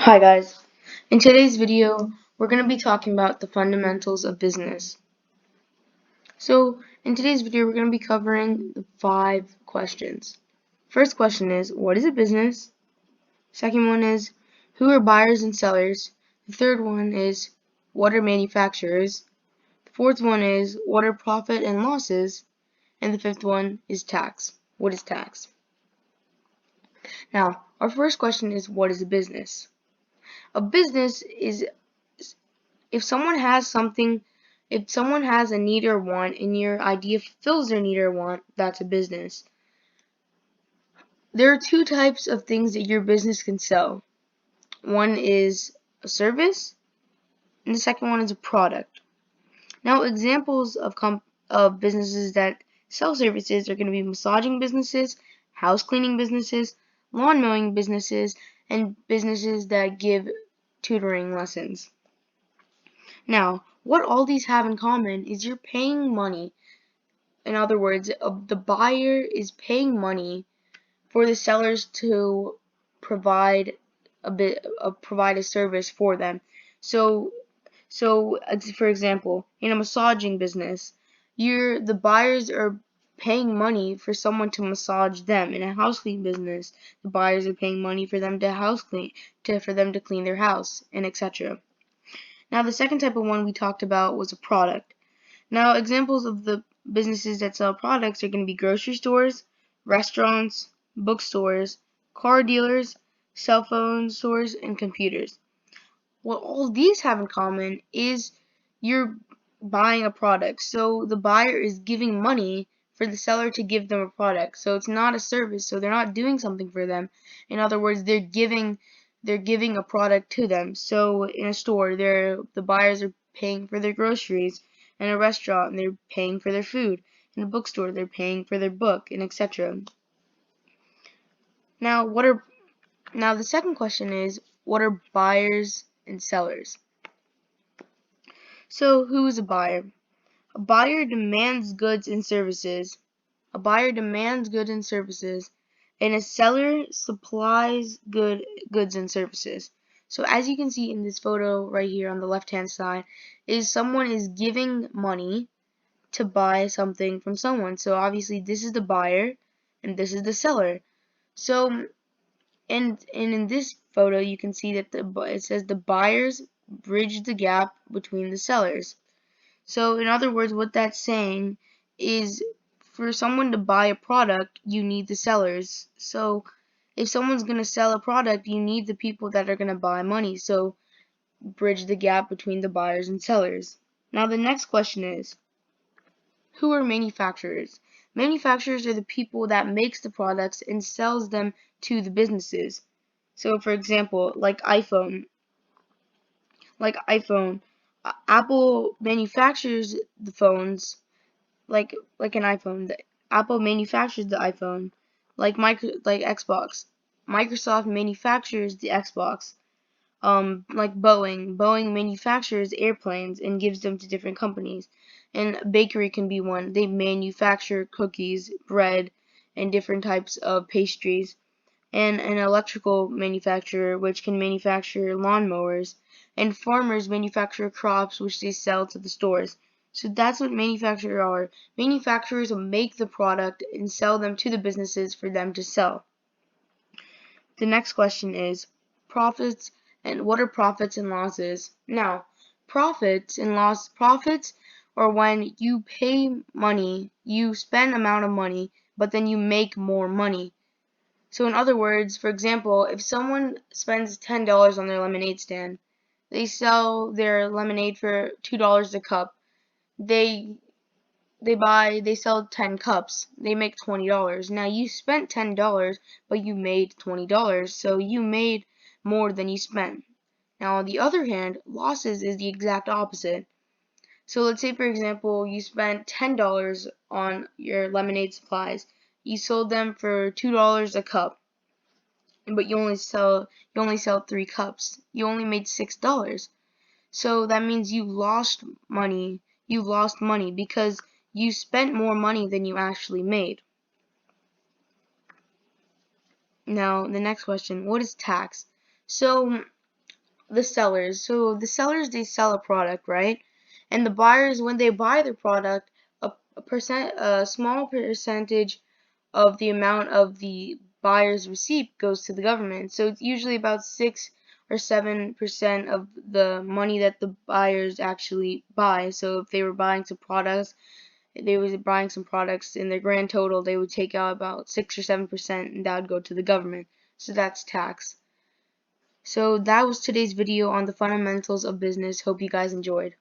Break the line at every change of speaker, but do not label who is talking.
Hi guys, in today's video we're going to be talking about the fundamentals of business. So in today's video we're going to be covering the 5 questions. First question is, what is a business? Second one is, who are buyers and sellers? The third one is, what are manufacturers? The fourth one is, what are profit and losses? And the fifth one is tax. What is tax? Now, our first question is, what is a business? A business is if someone has a need or want and your idea fulfills their need or want, that's a business. There are 2 types of things that your business can sell. One is a service and the second one is a product. Now, examples of businesses that sell services are going to be massaging businesses, house cleaning businesses, lawn mowing businesses, and businesses that give tutoring lessons. Now, what all these have in common is you're paying money. In other words, the buyer is paying money for the sellers to provide provide a service for them. So, for example, in a massaging business, the buyers are paying money for someone to massage them. In a house cleaning business, the buyers are paying money for them to clean their house, and etc. Now, the second type of one we talked about was a product. Now, examples of the businesses that sell products are going to be grocery stores, restaurants, bookstores, car dealers, cell phone stores, and computers. What all these have in common is you're buying a product. So the buyer is giving money for the seller to give them a product. So it's not a service, so they're not doing something for them. In other words, they're giving a product to them. So in a store, the buyers are paying for their groceries. In a restaurant, they're paying for their food. In a bookstore, they're paying for their book, and etc. Now, the second question is, what are buyers and sellers? So, who is a buyer? A buyer demands goods and services. A buyer demands goods and services, and a seller supplies goods and services. So as you can see in this photo right here on the left-hand side, is someone is giving money to buy something from someone. So obviously this is the buyer and this is the seller. So and in this photo you can see that it says the buyers bridge the gap between the sellers. So in other words, what that's saying is for someone to buy a product, you need the sellers. So if someone's going to sell a product, you need the people that are going to buy money. So bridge the gap between the buyers and sellers. Now the next question is, who are manufacturers? Manufacturers are the people that makes the products and sells them to the businesses. So for example, like iPhone, Apple manufactures the phones like an iPhone. Apple manufactures the iPhone, like Xbox. Microsoft manufactures the Xbox. Like Boeing manufactures airplanes and gives them to different companies. And a bakery can be one. They manufacture cookies, bread, and different types of pastries. And an electrical manufacturer which can manufacture lawnmowers, and farmers manufacture crops which they sell to the stores. So that's what manufacturers are. Manufacturers will make the product and sell them to the businesses for them to sell. The next question is profits, and what are profits and losses? Now, profits are when you pay money, you spend amount of money, but then you make more money. So in other words, for example, if someone spends $10 on their lemonade stand, they sell their lemonade for $2 a cup. They sell 10 cups. They make $20. Now you spent $10, but you made $20, so you made more than you spent. Now on the other hand, losses is the exact opposite. So let's say for example, you spent $10 on your lemonade supplies. You sold them for $2 a cup, but you only sell 3 cups. You only made $6. So that means you lost money. You lost money because you spent more money than you actually made. Now the next question, what is tax? So the sellers. So the sellers, they sell a product, right? And the buyers, when they buy the product, a small percentage of the amount of the buyer's receipt goes to the government. So it's usually about 6 or 7% of the money that the buyers actually buy. So if they were buying some products, in their grand total, they would take out about 6 or 7%, and that would go to the government. So that's tax. So that was today's video on the fundamentals of business. Hope you guys enjoyed.